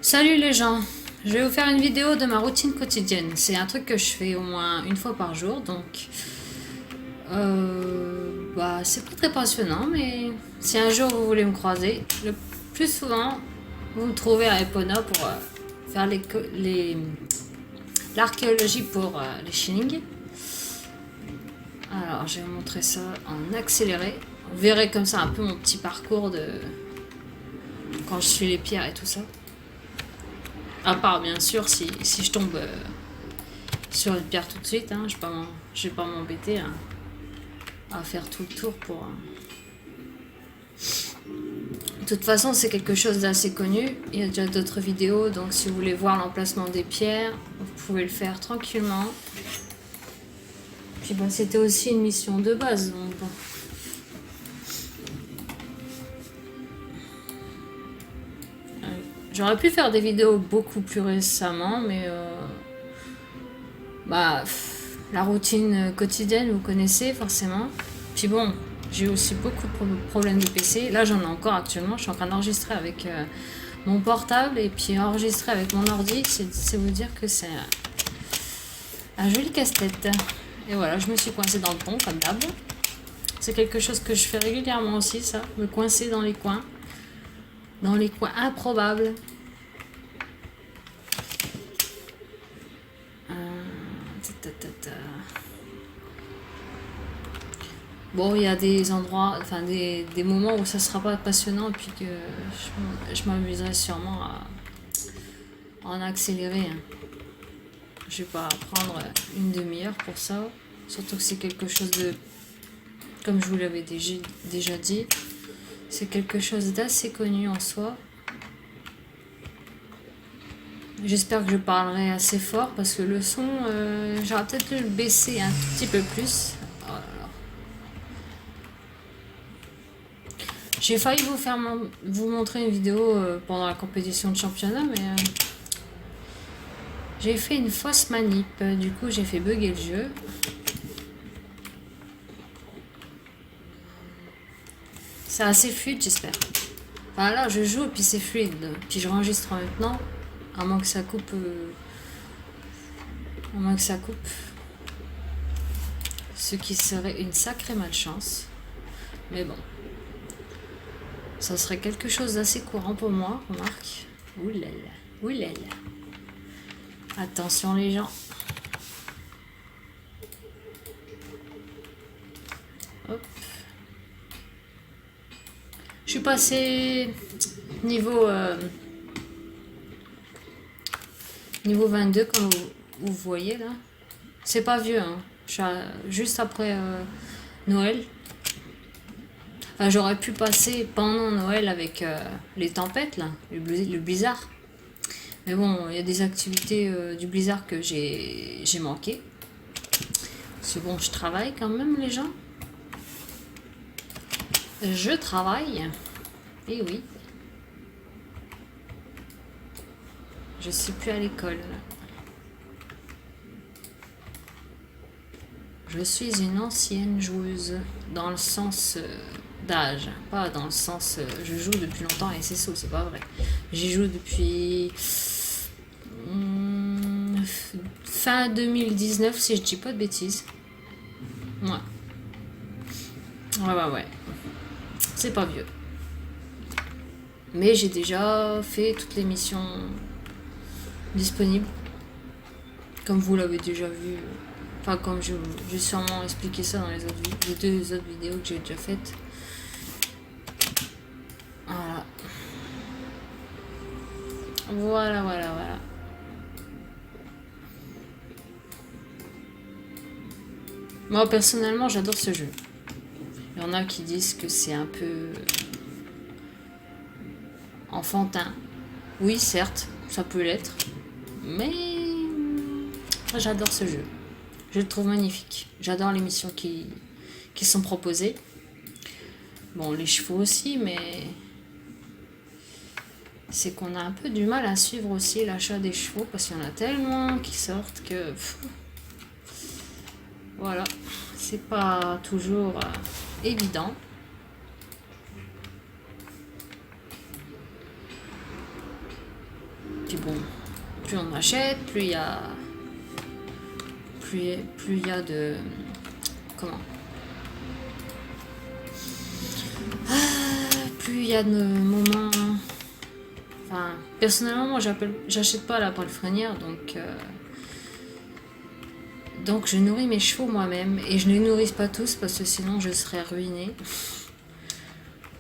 Salut les gens, je vais vous faire une vidéo de ma routine quotidienne. C'est un truc que je fais au moins une fois par jour, donc c'est pas très passionnant, mais si un jour vous voulez me croiser, le plus souvent vous me trouvez à Epona pour faire l'archéologie pour les Shilling. Alors je vais vous montrer ça en accéléré. Vous verrez comme ça un peu mon petit parcours de quand je suis les pierres et tout ça. À part, bien sûr, si je tombe sur une pierre tout de suite, hein, je vais pas m'embêter à faire tout le tour pour... De toute façon, c'est quelque chose d'assez connu. Il y a déjà d'autres vidéos, donc si vous voulez voir l'emplacement des pierres, vous pouvez le faire tranquillement. Puis c'était aussi une mission de base, donc bon. J'aurais pu faire des vidéos beaucoup plus récemment, mais la routine quotidienne, vous connaissez forcément. Puis bon, j'ai aussi beaucoup de problèmes de PC. Là, j'en ai encore actuellement. Je suis en train d'enregistrer avec mon portable et puis enregistrer avec mon ordi. C'est vous dire que c'est un joli casse-tête. Et voilà, je me suis coincée dans le pont, comme d'hab. C'est quelque chose que je fais régulièrement aussi, ça. Me coincer dans les coins. Dans les coins improbables. Bon, il y a des endroits, enfin des moments où ça sera pas passionnant, puis que je m'amuserai sûrement à en accélérer. Hein. Je vais pas prendre une demi-heure pour ça, surtout que c'est quelque chose de, comme je vous l'avais déjà dit, c'est quelque chose d'assez connu en soi. J'espère que je parlerai assez fort parce que le son, j'aurais peut-être dû le baisser un tout petit peu plus. Oh là là. J'ai failli vous montrer une vidéo pendant la compétition de championnat, mais j'ai fait une fausse manip. Du coup, j'ai fait bugger le jeu. C'est assez fluide, j'espère. Enfin là, je joue et puis c'est fluide. Puis je enregistre maintenant, à moins que ça coupe. À moins que ça coupe. Ce qui serait une sacrée malchance. Mais bon. Ça serait quelque chose d'assez courant pour moi, remarque. Oulala, oulala. Attention les gens. Hop. Je suis passé niveau 22 comme vous voyez là. C'est pas vieux, hein. Je suis juste après Noël. Enfin, j'aurais pu passer pendant Noël avec les tempêtes là, le blizzard. Mais bon, il y a des activités du blizzard que j'ai manqué. C'est bon, je travaille quand même les gens. Je travaille. Et oui. Je suis plus à l'école. Je suis une ancienne joueuse dans le sens d'âge, pas dans le sens je joue depuis longtemps et c'est pas vrai. J'y joue depuis fin 2019 si je dis pas de bêtises. Ouais. Ouais. C'est pas vieux. Mais j'ai déjà fait toutes les missions disponibles. Comme vous l'avez déjà vu. Enfin, comme j'ai sûrement expliqué ça dans les deux autres vidéos que j'ai déjà faites. Voilà. Moi, personnellement, j'adore ce jeu. Il y en a qui disent que c'est un peu enfantin. Oui, certes, ça peut l'être. Mais j'adore ce jeu. Je le trouve magnifique. J'adore les missions qui sont proposées. Bon, les chevaux aussi, mais c'est qu'on a un peu du mal à suivre aussi l'achat des chevaux parce qu'il y en a tellement qui sortent que... Voilà, c'est pas toujours évident. Puis bon, plus on achète, plus il y a... Plus il y a de... Comment? Plus il y a de moments... Enfin, personnellement, moi, j'achète pas à la palefrenière, donc je nourris mes chevaux moi-même, et je ne les nourris pas tous, parce que sinon, je serais ruinée.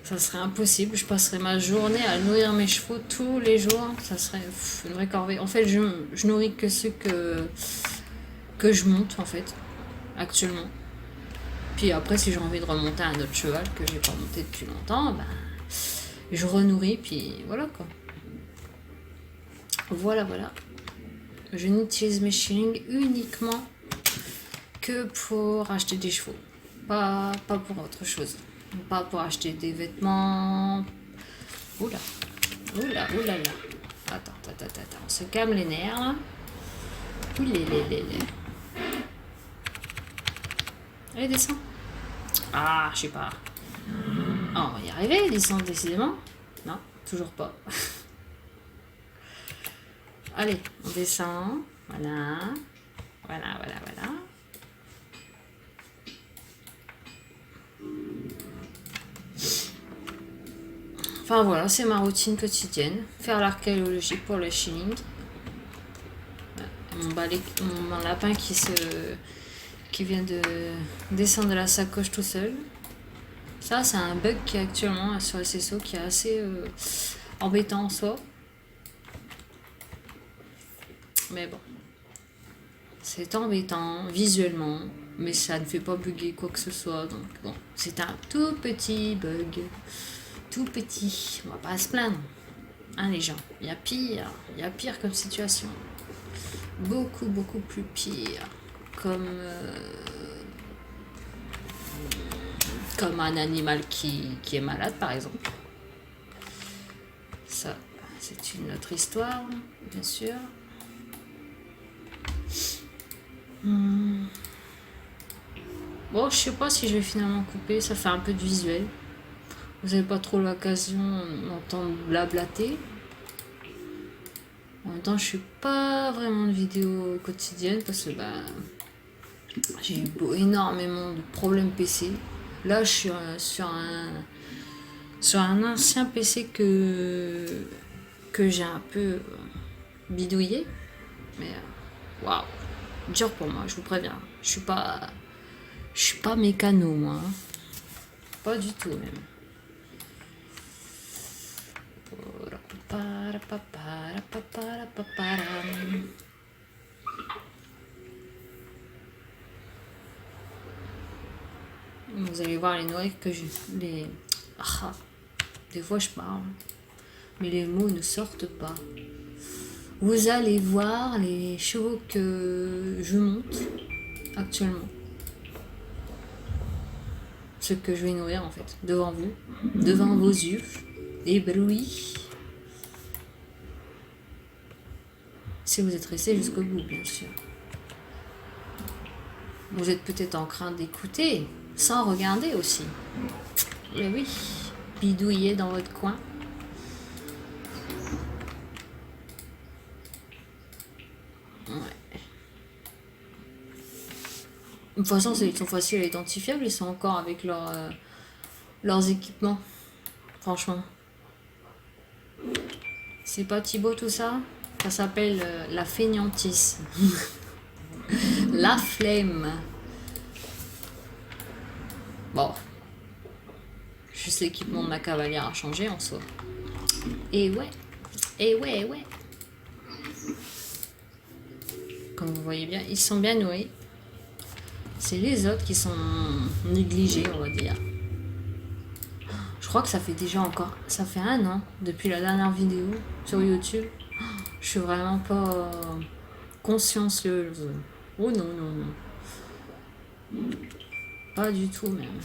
Ça serait impossible, je passerais ma journée à nourrir mes chevaux tous les jours, ça serait une vraie corvée. En fait, je nourris que ceux que je monte, en fait, actuellement. Puis après, si j'ai envie de remonter à un autre cheval que j'ai pas monté depuis longtemps, ben, je renourris, puis voilà, quoi. Voilà, voilà. Je n'utilise mes shillings uniquement que pour acheter des chevaux. Pas pour autre chose. Pas pour acheter des vêtements. Oula. Oula, oula, là. Attends. On se calme les nerfs, là. Oulé. Allez, descends. Ah, je sais pas. Oh, on va y arriver, descendre décidément. Non, toujours pas. Allez, on descend. Voilà. Enfin voilà, c'est ma routine quotidienne. Faire l'archéologie pour le shilling. Mon lapin qui vient de descendre de la sacoche tout seul. Ça, c'est un bug qui est actuellement sur SSO qui est assez embêtant en soi. Mais bon, c'est embêtant visuellement, mais ça ne fait pas bugger quoi que ce soit. Donc bon, c'est un tout petit bug. Tout petit, on va pas se plaindre. Hein, les gens, il y a pire comme situation. Beaucoup plus pire. Comme un animal qui est malade, par exemple. Ça, c'est une autre histoire, bien sûr. Bon, je sais pas si je vais finalement couper, ça fait un peu de visuel. Vous n'avez pas trop l'occasion d'entendre blablater. En même temps, je suis pas vraiment de vidéo quotidienne parce que j'ai eu énormément de problèmes PC. Là, je suis sur un ancien PC que j'ai un peu bidouillé. Mais waouh, dur pour moi, je vous préviens. Je suis pas mécano, moi. Pas du tout, même. Vous allez voir les noix que j'ai. Des fois je parle, mais les mots ne sortent pas. Vous allez voir les chevaux que je monte actuellement. Ce que je vais nourrir en fait, devant vous, devant vos yeux, éblouis. Si vous êtes resté jusqu'au bout, bien sûr. Vous êtes peut-être en train d'écouter, sans regarder aussi. Mais oui, bidouiller dans votre coin. Ouais. De toute façon, ils sont faciles à identifier, ils sont encore avec leurs équipements. Franchement. C'est pas Thibaut tout ça? Ça s'appelle la fainéantise. La flemme. Bon. Juste l'équipement de ma cavalière a changé en soi. Et ouais. Comme vous voyez bien, ils sont bien nourris. C'est les autres qui sont négligés, on va dire. Je crois que ça fait déjà ça fait 1 an depuis la dernière vidéo sur YouTube. Je suis vraiment pas consciencieuse. Oh non. Pas du tout même.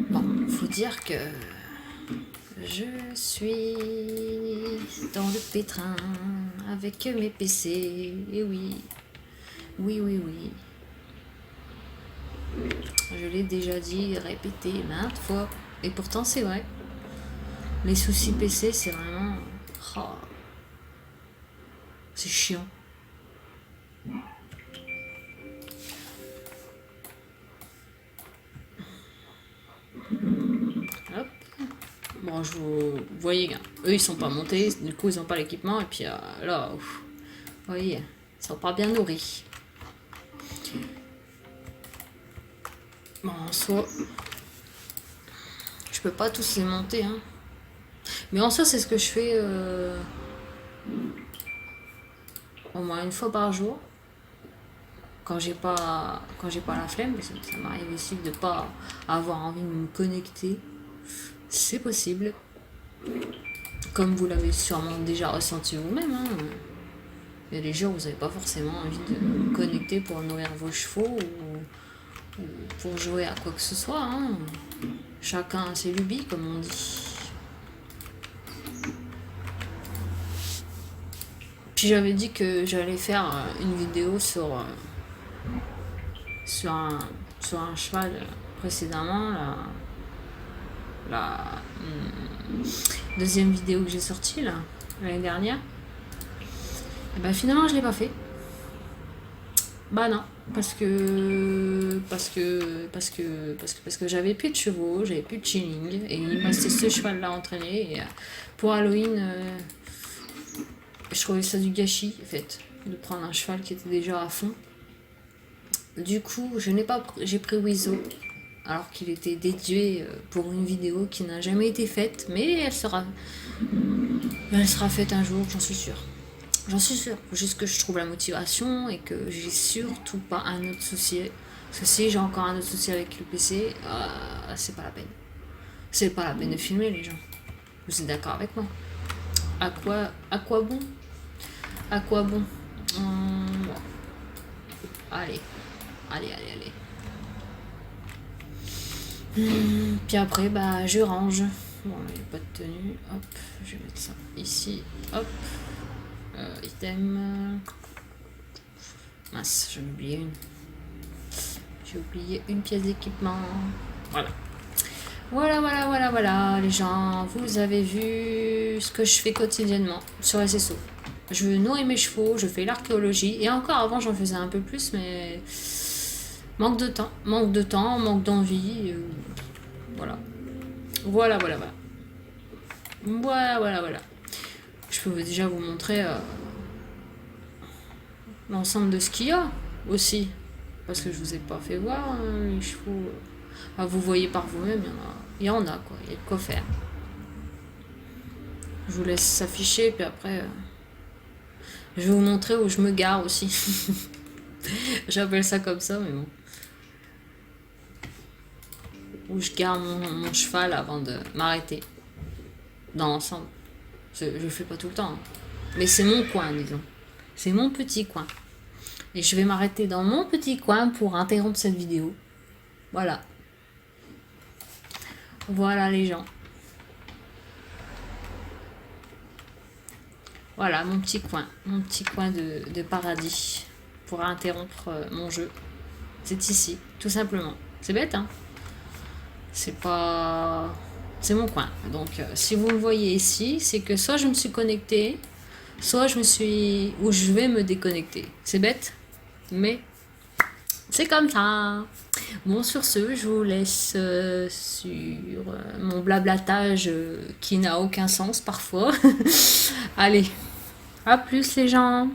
Bon, faut dire que je suis dans le pétrin avec mes PC. Et oui. Je l'ai déjà dit, répété maintes fois. Et pourtant c'est vrai. Les soucis PC, c'est vraiment... Oh, c'est chiant. Hop. Bon, vous voyez, eux, ils sont pas montés, du coup, ils ont pas l'équipement, et puis là, ouf, vous voyez, ils sont pas bien nourris. Bon, en soi, je peux pas tous les monter, hein. Mais en soi, c'est ce que je fais au moins une fois par jour. Quand j'ai pas la flemme, parce que ça m'arrive aussi de pas avoir envie de me connecter. C'est possible. Comme vous l'avez sûrement déjà ressenti vous-même, hein. Il y a des jours où vous n'avez pas forcément envie de vous connecter pour nourrir vos chevaux ou pour jouer à quoi que ce soit, hein. Chacun a ses lubies, comme on dit. Puis j'avais dit que j'allais faire une vidéo sur un cheval précédemment, la deuxième vidéo que j'ai sortie là, l'année dernière. Et ben finalement je l'ai pas fait. Bah non, parce que j'avais plus de chevaux, j'avais plus de chilling et il me restait ce cheval là entraîné. Et pour Halloween, je trouvais ça du gâchis en fait, de prendre un cheval qui était déjà à fond. Du coup, j'ai pris Wizo, alors qu'il était dédié pour une vidéo qui n'a jamais été faite, mais elle sera faite un jour, j'en suis sûre. J'en suis sûre. Faut juste que je trouve la motivation et que j'ai surtout pas un autre souci. Parce que si j'ai encore un autre souci avec le PC, c'est pas la peine. C'est pas la peine de filmer les gens. Vous êtes d'accord avec moi? À quoi bon? À quoi bon? Allez. Puis après, bah, je range. Bon, il n'y a pas de tenue. Hop, je vais mettre ça ici. Hop. Item. Mince, j'en ai oublié une. J'ai oublié une pièce d'équipement. Voilà, les gens. Vous avez vu ce que je fais quotidiennement sur SSO. Je nourris mes chevaux, je fais l'archéologie. Et encore avant, j'en faisais un peu plus, mais manque de temps, manque d'envie. Voilà. Je peux déjà vous montrer l'ensemble de ce qu'il y a aussi. Parce que je vous ai pas fait voir les chevaux. Vous voyez par vous-même, il y en a quoi. Il y a de quoi faire. Je vous laisse s'afficher, puis après, je vais vous montrer où je me gare aussi. J'appelle ça comme ça, mais bon. Où je gare mon cheval avant de m'arrêter. Dans l'ensemble. Je le fais pas tout le temps. Hein. Mais c'est mon coin, disons. C'est mon petit coin. Et je vais m'arrêter dans mon petit coin pour interrompre cette vidéo. Voilà. Voilà les gens. Voilà mon petit coin de paradis pour interrompre mon jeu. C'est ici, tout simplement. C'est bête, hein? C'est pas... C'est mon coin. Donc, si vous me voyez ici, c'est que soit je me suis connectée, soit ou je vais me déconnecter. C'est bête, mais c'est comme ça. Bon, sur ce, je vous laisse sur mon blablatage qui n'a aucun sens parfois. Allez, à plus les gens.